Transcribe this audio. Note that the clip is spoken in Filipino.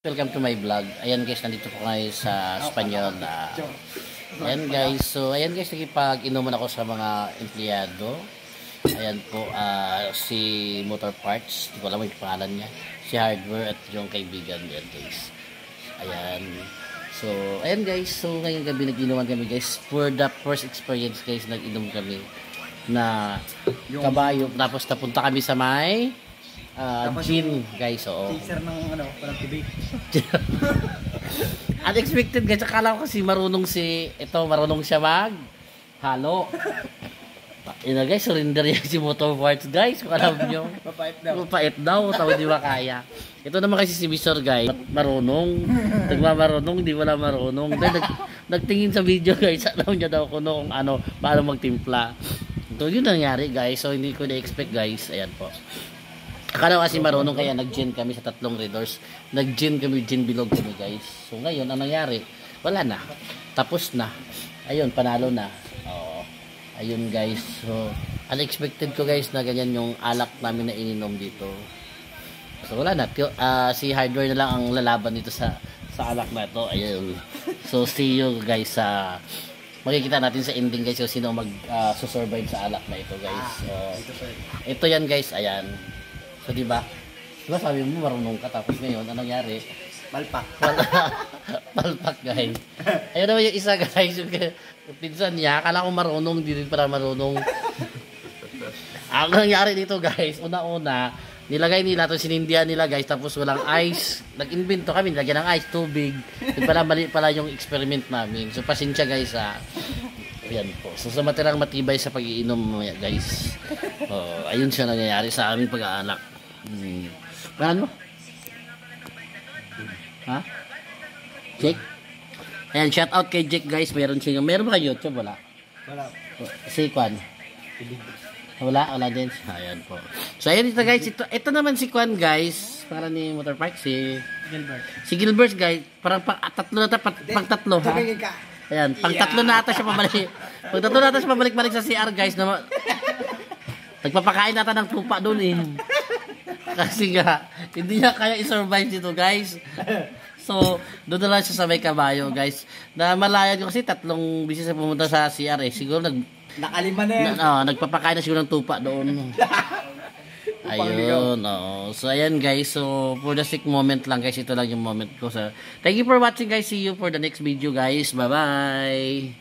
Welcome to my vlog. Ayan guys, nandito po kayo sa Espanyol. Ayan guys, so ayan guys, nakipag-inuman ako sa mga empleyado. Ayan po, si Motor Parts, hindi ko alam yung pangalan niya. Si Hardware at yung kaibigan niya guys. Ayan. So, ayan guys, so ngayong gabi nag-inuman kami guys. For the first experience guys, nag-inom kami na kabayo. Tapos napunta kami sa may gin guys, oo. Teaser ng parang tubig. Unexpected guys, akala ko kasi marunong siya mag halo. Ina guys, surrender yan si Motor Parts guys, kung alam nyo. Mapait daw, tawag di ba kaya. Ito naman kasi si Mr. guys, marunong. Nagmamarunong, di wala marunong. Nagtingin sa video guys, alam niya daw kung paano magtimpla. Ito yun nangyari guys, so hindi ko na-expect guys. Ayan po. Akala kasi marunong kaya nag-gin kami sa tatlong readers. Nag-gin kami, gin bilog kami guys. So ngayon, ang nangyari? Wala na. Tapos na. Ayun, panalo na. Oo. Ayun guys. So, unexpected ko guys na ganyan yung alak namin na ininom dito. So wala na. Si Hardware na lang ang lalaban dito sa alak na ito. Ayun. So see you guys sa makikita natin sa ending guys. So sino mag-survive sa alak na ito guys. Ito yan guys. Ayan. So diba sabi mo marunong ka tapos ngayon anong nangyari? Palpak. Palpak guys. Ayun naman yung isa guys, yung pinsan niya, akala ko marunong, hindi rin pala marunong. Ang nangyari dito guys, una-una, nilagay nila ito, sinindihan nila guys, tapos walang ice. Nag-invento kami, nilagyan ng ice, tubig. Yung pala, mali pala yung experiment namin. So pasensya guys Ayan po. So sa matirang matibay sa pag-iinom mamaya guys. Ayun siya nangyayari sa aming pag-aanak. Paano? Ha? Jake? Ayan, shout out kay Jake guys. Meron ba kayo YouTube? Wala? Wala. Si Kwan? Wala din. Ayan po. So ayan ito guys. Ito naman si Kwan guys. Para ni Motor Park. Si Gilbert guys. Parang pang-tatlo ha? Ayan, pang-tatlo na ata siya pabalik. Pang-tatlo na ata siya pabalik-balik sa CR guys. Nagpapakain nata ng tupa doon eh. Kasi nga, hindi niya kaya i-survive dito guys. So, doon na lang siya sa may kabayo guys. Na malayan ko kasi tatlong bisis na pumunta sa CR eh. Siguro nakalima na yan. Nagpapakain na siguro ng tupa doon. Ayun, So, ayan guys. So, for the sick moment lang guys. Ito lang yung moment ko. Thank you for watching guys. See you for the next video guys. Bye-bye.